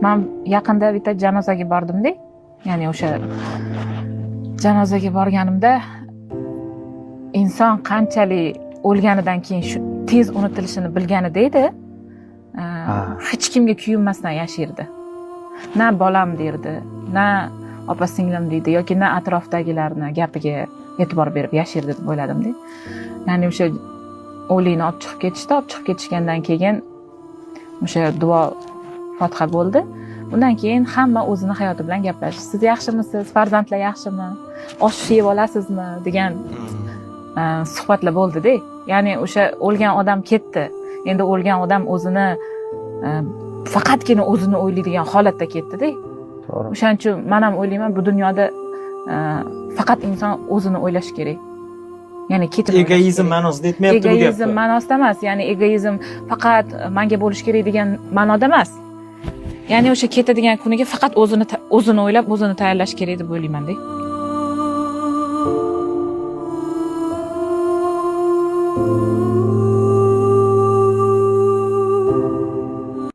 Men yaqinda bitta janozaga bordimda. Ya'ni o'sha janozaga borganimda inson qanchalik o'lganidan keyin shu tez unutilishini bilganida edi, hech kimga kuyinmasdan yashirdi. Na bolam derdi, na opa-singlim deydi yoki na atrofdagilarni gapiga e'tibor berib yashirdi deb o'yladimda. Ya'ni o'sha o'likni olib chiqib ketishgandan keyin o'sha duo Fotiha bo'ldi. Undan keyin hamma o'zini hayoti bilan gaplashdi. Siz yaxshimisiz? Farzandlar yaxshimi? Osh yeb olasizmi? degan suhbatlar bo'ldi-da. Ya'ni o'sha o'lgan odam ketdi. Endi o'lgan odam o'zini faqatgina o'zini o'ylaydigan holatda ketdi-da. To'g'ri. O'shaning uchun men ham o'ylayman, bu dunyoda faqat inson o'zini o'ylash kerak. Ya'ni ketib egoizm ma'nosida aytmayapti bu gapni. Egoizm ma'nosida emas, ya'ni egoizm faqat menga bo'lish kerak degan ma'noda emas. Ya'ni o'sha ketadigan kuniga faqat o'zini o'ylab, o'zini tayyorlash kerak deb o'ylayman-da.